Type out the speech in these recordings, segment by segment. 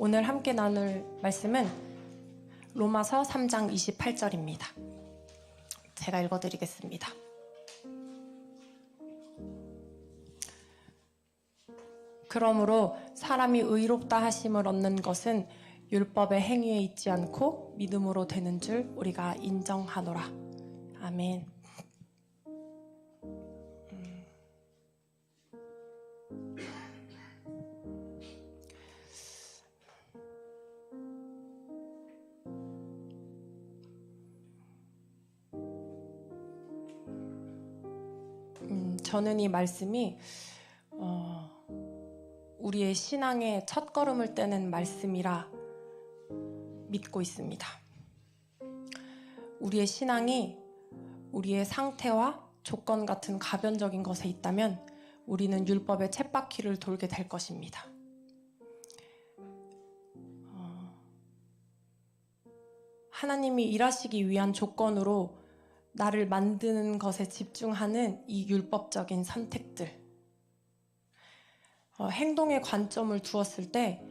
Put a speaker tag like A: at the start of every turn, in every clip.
A: 오늘 함께 나눌 말씀은 로마서 3장 28절입니다. 제가 읽어드리겠습니다. 그러므로 사람이 의롭다 하심을 얻는 것은 율법의 행위에 있지 않고 믿음으로 되는 줄 우리가 인정하노라. 아멘. 저는 이 말씀이 우리의 신앙의 첫걸음을 떼는 말씀이라 믿고 있습니다. 우리의 신앙이 우리의 상태와 조건 같은 가변적인 것에 있다면 우리는 율법의 쳇바퀴를 돌게 될 것입니다. 하나님이 일하시기 위한 조건으로 나를 만드는 것에 집중하는 이 율법적인 선택들, 행동에 관점을 두었을 때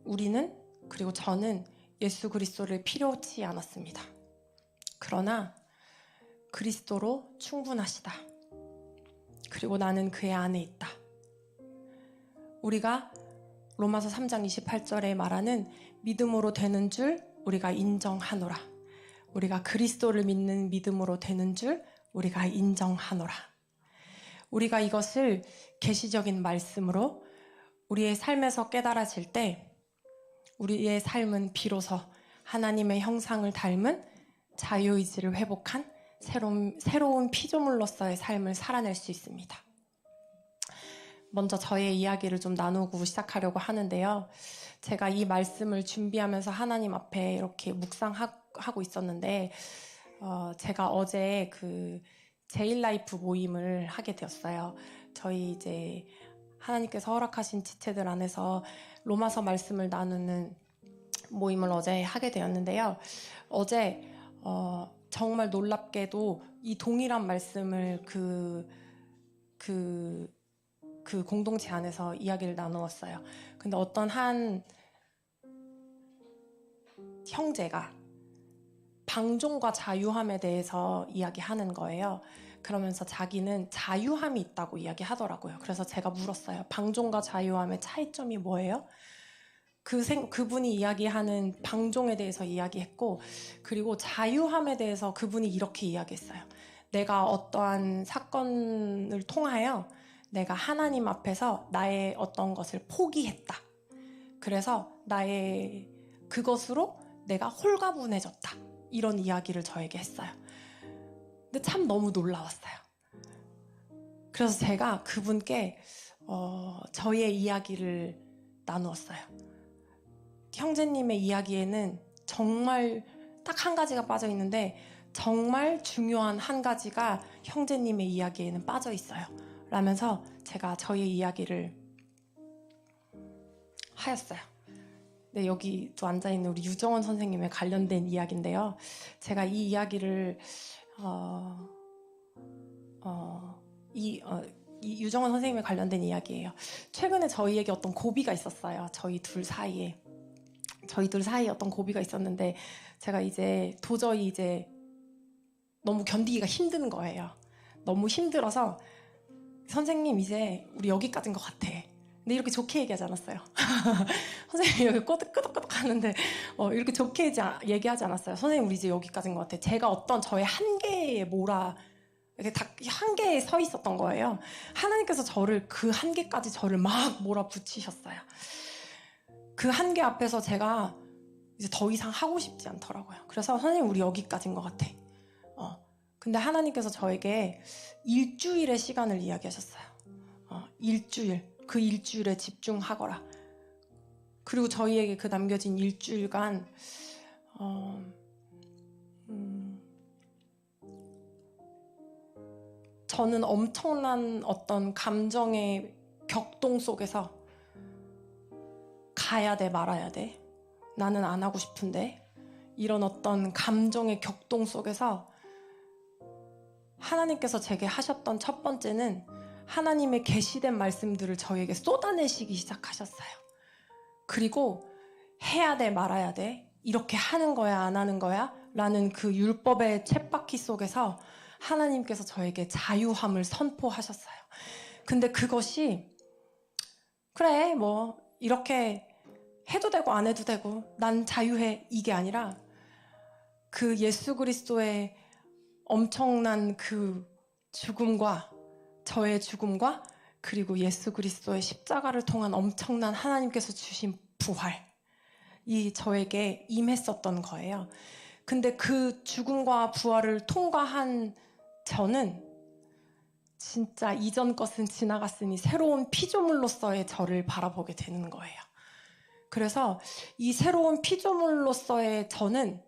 A: 우리는, 그리고 저는 예수 그리스도를 필요치 않았습니다. 그러나 그리스도로 충분하시다. 그리고 나는 그의 안에 있다. 우리가 로마서 3장 28절에 말하는 믿음으로 되는 줄 우리가 인정하노라. 우리가 그리스도를 믿는 믿음으로 되는 줄 우리가 인정하노라. 우리가 이것을 계시적인 말씀으로 우리의 삶에서 깨달아질 때 우리의 삶은 비로소 하나님의 형상을 닮은 자유의지를 회복한 새로운 피조물로서의 삶을 살아낼 수 있습니다. 먼저 저의 이야기를 좀 나누고 시작하려고 하는데요. 제가 이 말씀을 준비하면서 하나님 앞에 이렇게 묵상하고 있었는데 제가 어제 그 제일라이프 모임을 하게 되었어요. 저희 이제 하나님께서 허락하신 지체들 안에서 로마서 말씀을 나누는 모임을 어제 하게 되었는데요. 어제 정말 놀랍게도 이 동일한 말씀을 그 공동체 안에서 이야기를 나누었어요. 근데 어떤 한 형제가 방종과 자유함에 대해서 이야기하는 거예요. 그러면서 자기는 자유함이 있다고 이야기하더라고요. 그래서 제가 물었어요. 방종과 자유함의 차이점이 뭐예요? 그분이 이야기하는 방종에 대해서 이야기했고, 그리고 자유함에 대해서 그분이 이렇게 이야기했어요. 내가 어떠한 사건을 통하여 내가 하나님 앞에서 나의 어떤 것을 포기했다. 그래서 나의 그것으로 내가 홀가분해졌다. 이런 이야기를 저에게 했어요. 근데 참 너무 놀라웠어요. 그래서 제가 그분께 저의 이야기를 나누었어요. 형제님의 이야기에는 정말 딱 한 가지가 빠져 있는데 정말 중요한 한 가지가 형제님의 이야기에는 빠져 있어요. 라면서 제가 저의 이야기를 하였어요. 네, 여기 또 앉아있는 우리 유정원 선생님에 관련된 이야기인데요. 제가 이 이야기를 이 유정원 선생님에 관련된 이야기예요. 최근에 저희에게 어떤 고비가 있었어요. 저희 둘 사이에 어떤 고비가 있었는데 제가 이제 도저히 이제 너무 견디기가 힘든 거예요. 너무 힘들어서 선생님 이제 우리 여기까지인 것 같아. 근데 이렇게 좋게 얘기하지 않았어요. 선생님 여기 꼬득꼬득꼬득 하는데 이렇게 좋게 얘기하지 않았어요. 선생님 우리 이제 여기까지인 것 같아. 제가 어떤 저의 한계에 이렇게 다 한계에 서 있었던 거예요. 하나님께서 그 한계까지 저를 막 몰아붙이셨어요. 그 한계 앞에서 제가 이제 더 이상 하고 싶지 않더라고요. 그래서 선생님 우리 여기까지인 것 같아. 근데 하나님께서 저에게 일주일의 시간을 이야기하셨어요. 그 일주일에 집중하거라. 그리고 저희에게 그 남겨진 일주일간 저는 엄청난 어떤 감정의 격동 속에서 가야 돼 말아야 돼, 나는 안 하고 싶은데, 이런 어떤 감정의 격동 속에서 하나님께서 제게 하셨던 첫 번째는 하나님의 계시된 말씀들을 저에게 쏟아내시기 시작하셨어요. 그리고 해야 돼, 말아야 돼, 이렇게 하는 거야, 안 하는 거야? 라는 그 율법의 쳇바퀴 속에서 하나님께서 저에게 자유함을 선포하셨어요. 근데 그것이 그래, 뭐 이렇게 해도 되고 안 해도 되고 난 자유해, 이게 아니라 그 예수 그리스도의 엄청난 그 죽음과 저의 죽음과 그리고 예수 그리스도의 십자가를 통한 엄청난 하나님께서 주신 부활이 저에게 임했었던 거예요. 근데 그 죽음과 부활을 통과한 저는 진짜 이전 것은 지나갔으니 새로운 피조물로서의 저를 바라보게 되는 거예요. 그래서 이 새로운 피조물로서의 저는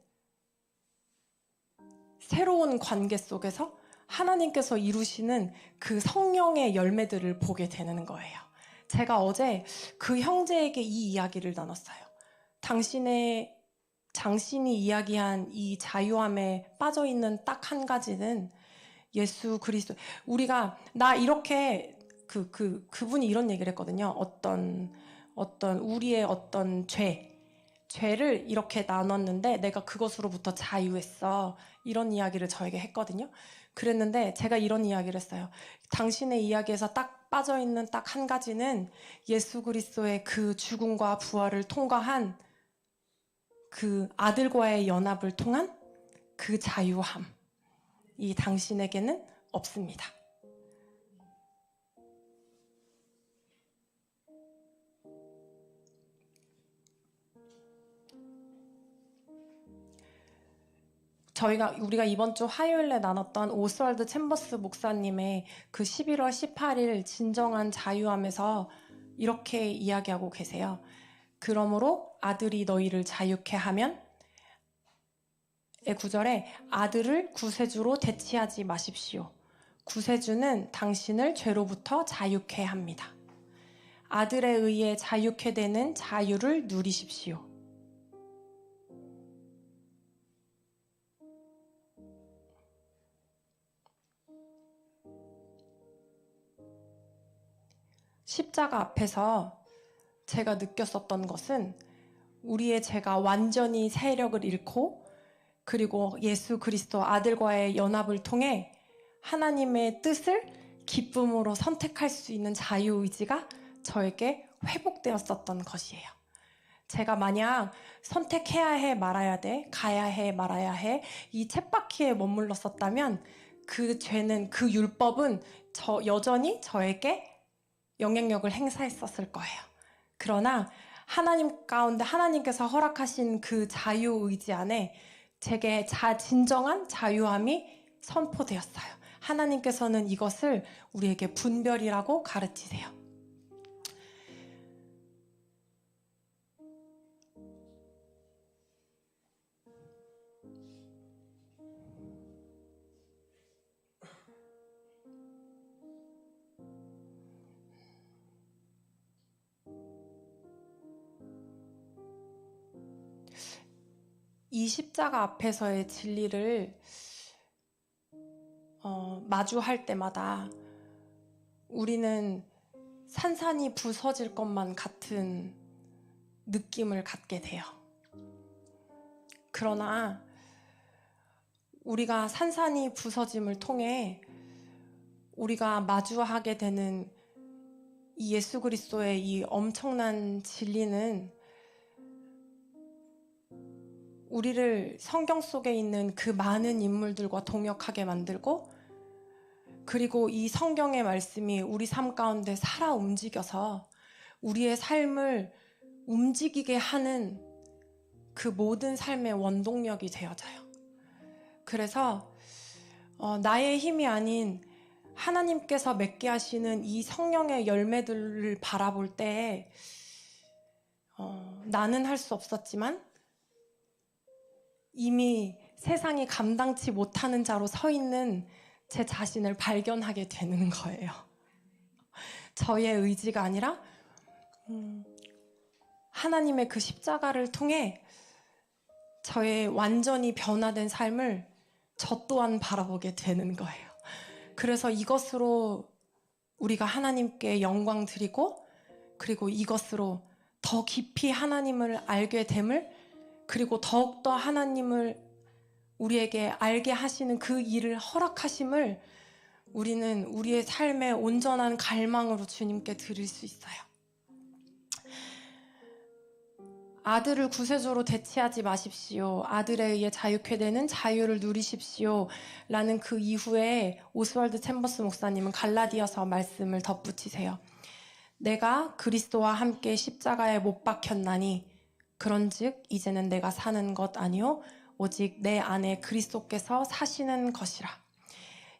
A: 새로운 관계 속에서 하나님께서 이루시는 그 성령의 열매들을 보게 되는 거예요. 제가 어제 그 형제에게 이 이야기를 나눴어요. 당신이 이야기한 이 자유함에 빠져있는 딱 한 가지는 예수 그리스도. 우리가 나 이렇게 그분이 이런 얘기를 했거든요. 어떤 우리의 어떤 죄를 이렇게 나눴는데 내가 그것으로부터 자유했어. 이런 이야기를 저에게 했거든요. 그랬는데 제가 이런 이야기를 했어요. 당신의 이야기에서 딱 빠져있는 딱 한 가지는 예수 그리스도의 그 죽음과 부활을 통과한 그 아들과의 연합을 통한 그 자유함. 이 당신에게는 없습니다. 우리가 이번 주 화요일에 나눴던 오스왈드 챔버스 목사님의 그 11월 18일 진정한 자유함에서 이렇게 이야기하고 계세요. 그러므로 아들이 너희를 자유케 하면, 9절에 아들을 구세주로 대치하지 마십시오. 구세주는 당신을 죄로부터 자유케 합니다. 아들에 의해 자유케 되는 자유를 누리십시오. 십자가 앞에서 제가 느꼈었던 것은 우리의 죄가 완전히 세력을 잃고 그리고 예수 그리스도 아들과의 연합을 통해 하나님의 뜻을 기쁨으로 선택할 수 있는 자유의지가 저에게 회복되었었던 것이에요. 제가 만약 선택해야 해, 말아야 돼, 가야 해, 말아야 해, 이 쳇바퀴에 머물렀었다면 그 죄는, 그 율법은 여전히 저에게 영향력을 행사했었을 거예요. 그러나 하나님 가운데 하나님께서 허락하신 그 자유의지 안에 제게 진정한 자유함이 선포되었어요. 하나님께서는 이것을 우리에게 분별이라고 가르치세요. 이 십자가 앞에서의 진리를 마주할 때마다 우리는 산산이 부서질 것만 같은 느낌을 갖게 돼요. 그러나 우리가 산산이 부서짐을 통해 우리가 마주하게 되는 이 예수 그리스도의 이 엄청난 진리는 우리를 성경 속에 있는 그 많은 인물들과 동역하게 만들고, 그리고 이 성경의 말씀이 우리 삶 가운데 살아 움직여서 우리의 삶을 움직이게 하는 그 모든 삶의 원동력이 되어져요. 그래서 나의 힘이 아닌 하나님께서 맺게 하시는 이 성령의 열매들을 바라볼 때 나는 할 수 없었지만 이미 세상이 감당치 못하는 자로 서 있는 제 자신을 발견하게 되는 거예요. 저의 의지가 아니라 하나님의 그 십자가를 통해 저의 완전히 변화된 삶을 저 또한 바라보게 되는 거예요. 그래서 이것으로 우리가 하나님께 영광 드리고, 그리고 이것으로 더 깊이 하나님을 알게 됨을, 그리고 더욱더 하나님을 우리에게 알게 하시는 그 일을 허락하심을 우리는 우리의 삶의 온전한 갈망으로 주님께 드릴 수 있어요. 아들을 구세주로 대체하지 마십시오. 아들에 의해 자유케 되는 자유를 누리십시오. 라는 그 이후에 오스왈드 챔버스 목사님은 갈라디아서 말씀을 덧붙이세요. 내가 그리스도와 함께 십자가에 못 박혔나니 그런즉 이제는 내가 사는 것 아니요 오직 내 안에 그리스도께서 사시는 것이라.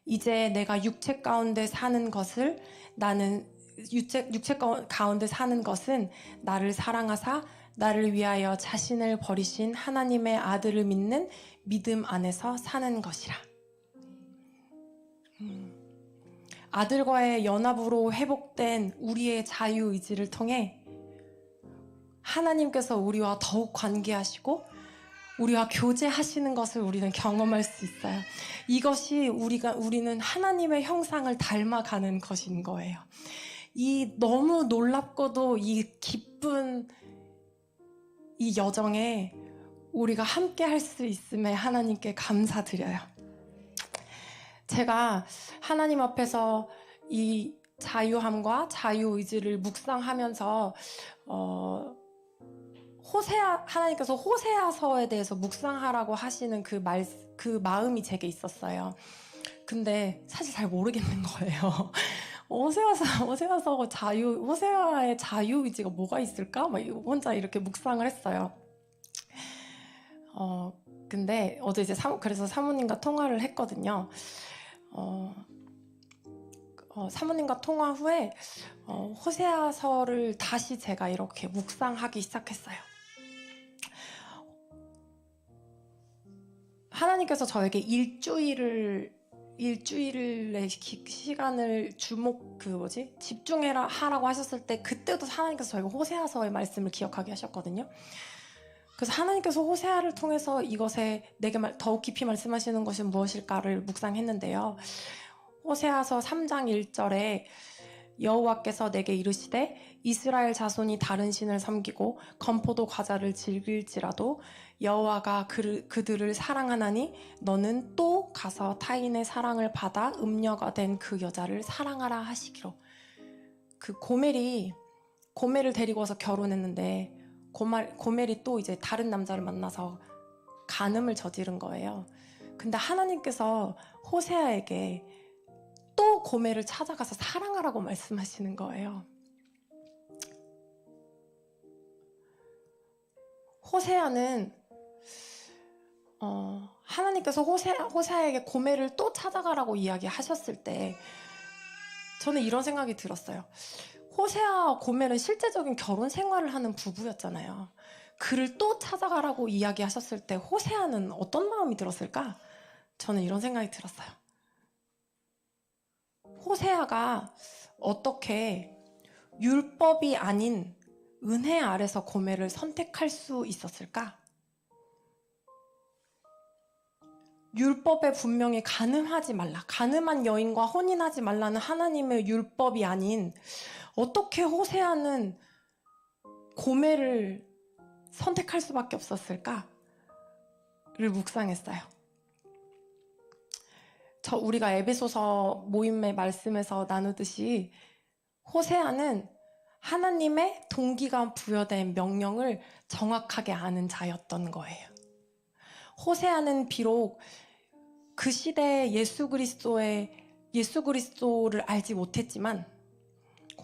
A: 이제 내가 육체 가운데 사는 것은 나를 사랑하사 나를 위하여 자신을 버리신 하나님의 아들을 믿는 믿음 안에서 사는 것이라. 아들과의 연합으로 회복된 우리의 자유의지를 통해 하나님께서 우리와 더욱 관계하시고 우리와 교제하시는 것을 우리는 경험할 수 있어요. 이것이 우리는 하나님의 형상을 닮아가는 것인 거예요. 이 너무 놀랍고도 이 기쁜 이 여정에 우리가 함께 할 수 있음에 하나님께 감사드려요. 제가 하나님 앞에서 이 자유함과 자유의지를 묵상하면서 하나님께서 호세아서에 대해서 묵상하라고 하시는 그 마음이 제게 있었어요. 근데 사실 잘 모르겠는 거예요. 호세아의 자유의지가 뭐가 있을까? 막 혼자 이렇게 묵상을 했어요. 근데 어제 이제 그래서 사모님과 통화를 했거든요. 사모님과 통화 후에 호세아서를 다시 제가 이렇게 묵상하기 시작했어요. 하나님께서 저에게 일주일의 시간을 집중해라 하라고 하셨을 때, 그때도 하나님께서 저에게 호세아서의 말씀을 기억하게 하셨거든요. 그래서 하나님께서 호세아를 통해서 이것에 내게 더욱 깊이 말씀하시는 것이 무엇일까를 묵상했는데요. 호세아서 3장 1절에 여호와께서 내게 이르시되 이스라엘 자손이 다른 신을 섬기고 건포도 과자를 즐길지라도 여호와가 그들을 사랑하나니 너는 또 가서 타인의 사랑을 받아 음녀가 된 그 여자를 사랑하라 하시기로. 그 고멜을 데리고 와서 결혼했는데 고멜이 또 이제 다른 남자를 만나서 간음을 저지른 거예요. 근데 하나님께서 호세아에게 또 고멜을 찾아가서 사랑하라고 말씀하시는 거예요. 호세아는 하나님께서 호세아에게 고멜을 또 찾아가라고 이야기하셨을 때 저는 이런 생각이 들었어요. 호세아와 고멜은 실제적인 결혼 생활을 하는 부부였잖아요. 그를 또 찾아가라고 이야기하셨을 때 호세아는 어떤 마음이 들었을까? 저는 이런 생각이 들었어요. 호세아가 어떻게 율법이 아닌 은혜 아래서 고멜을 선택할 수 있었을까? 율법에 분명히 가늠한 여인과 혼인하지 말라는 하나님의 율법이 아닌 어떻게 호세아는 고멜을 선택할 수밖에 없었을까를 묵상했어요. 우리가 에베소서 모임의 말씀에서 나누듯이 호세아는 하나님의 동기가 부여된 명령을 정확하게 아는 자였던 거예요. 호세아는 비록 그 시대에 예수 그리스도를 알지 못했지만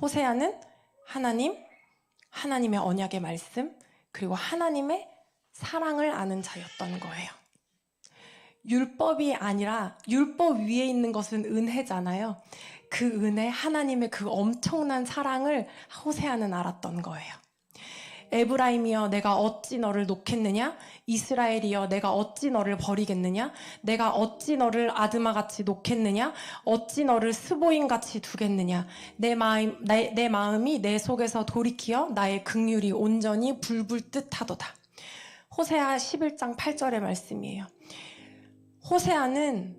A: 호세아는 하나님의 언약의 말씀, 그리고 하나님의 사랑을 아는 자였던 거예요. 율법이 아니라 율법 위에 있는 것은 은혜잖아요. 그 은혜, 하나님의 그 엄청난 사랑을 호세아는 알았던 거예요. 에브라임이여 내가 어찌 너를 놓겠느냐? 이스라엘이여 내가 어찌 너를 버리겠느냐? 내가 어찌 너를 아드마같이 놓겠느냐? 어찌 너를 스보임같이 두겠느냐? 내 마음이 내 속에서 돌이키어 나의 긍휼이 온전히 불불 듯하도다. 호세아 11장 8절의 말씀이에요. 호세아는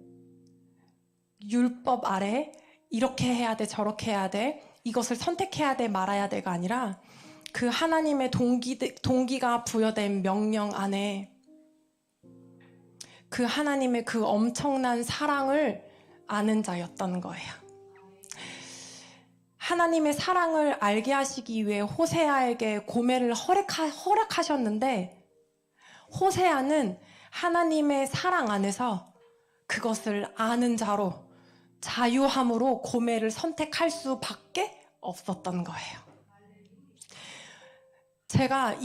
A: 율법 아래 이렇게 해야 돼, 저렇게 해야 돼, 이것을 선택해야 돼, 말아야 돼가 아니라 그 하나님의 동기가 부여된 명령 안에 그 하나님의 그 엄청난 사랑을 아는 자였던 거예요. 하나님의 사랑을 알게 하시기 위해 호세아에게 고멜을 허락하셨는데, 호세아는 하나님의 사랑 안에서 그것을 아는 자로 자유함으로 고멜을 선택할 수밖에 없었던 거예요. 제가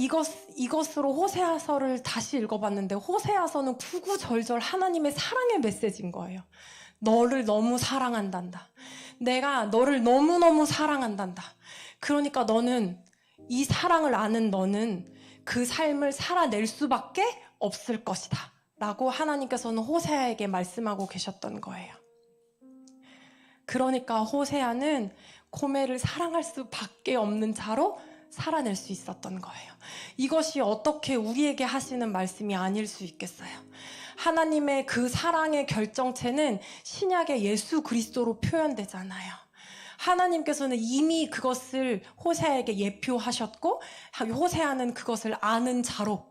A: 이것으로 호세아서를 다시 읽어봤는데, 호세아서는 구구절절 하나님의 사랑의 메시지인 거예요. 너를 너무 사랑한단다. 내가 너를 너무너무 사랑한단다. 그러니까 너는, 이 사랑을 아는 너는 그 삶을 살아낼 수밖에 없을 것이다 라고 하나님께서는 호세아에게 말씀하고 계셨던 거예요. 그러니까 호세아는 고멜을 사랑할 수밖에 없는 자로 살아낼 수 있었던 거예요. 이것이 어떻게 우리에게 하시는 말씀이 아닐 수 있겠어요? 하나님의 그 사랑의 결정체는 신약의 예수 그리스도로 표현되잖아요. 하나님께서는 이미 그것을 호세아에게 예표하셨고, 호세아는 그것을 아는 자로,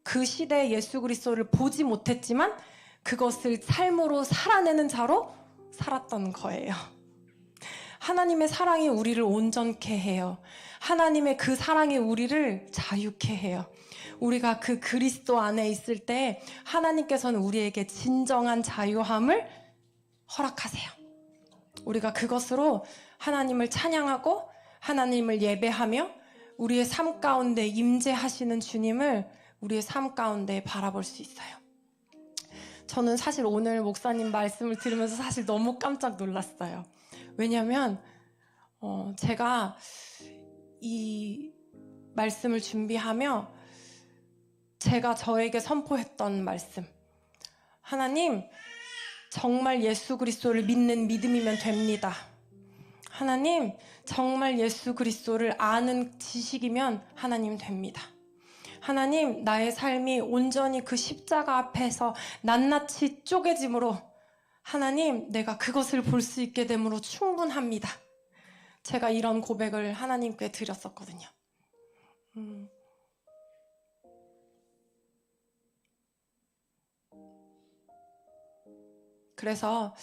A: 그 시대의 예수 그리스도를 보지 못했지만 그것을 삶으로 살아내는 자로 살았던 거예요. 하나님의 사랑이 우리를 온전케 해요. 하나님의 그 사랑이 우리를 자유케 해요. 우리가 그 그리스도 안에 있을 때 하나님께서는 우리에게 진정한 자유함을 허락하세요. 우리가 그것으로 하나님을 찬양하고 하나님을 예배하며 우리의 삶 가운데 임재하시는 주님을 우리의 삶 가운데 바라볼 수 있어요. 저는 사실 오늘 목사님 말씀을 들으면서 사실 너무 깜짝 놀랐어요. 왜냐하면 제가 이 말씀을 준비하며 제가 저에게 선포했던 말씀, 하나님, 정말 예수 그리스도를 믿는 믿음이면 됩니다. 하나님, 정말 예수 그리스도를 아는 지식이면 하나님 됩니다. 하나님, 나의 삶이 온전히 그 십자가 앞에서 낱낱이 쪼개짐으로 하나님, 내가 그것을 볼 수 있게 됨으로 충분합니다. 제가 이런 고백을 하나님께 드렸었거든요. 그래서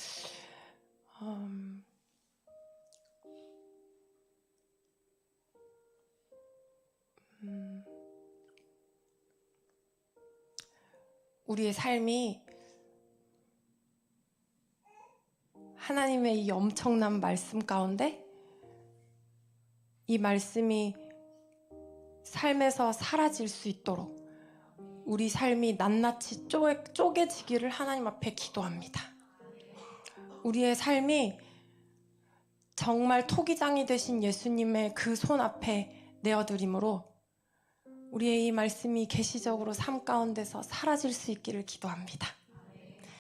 A: 우리의 삶이 하나님의 이 엄청난 말씀 가운데 이 말씀이 삶에서 사라질 수 있도록 우리 삶이 낱낱이 쪼개지기를 하나님 앞에 기도합니다. 우리의 삶이 정말 토기장이 되신 예수님의 그 손 앞에 내어드림으로 우리의 이 말씀이 계시적으로 삶 가운데서 사라질 수 있기를 기도합니다.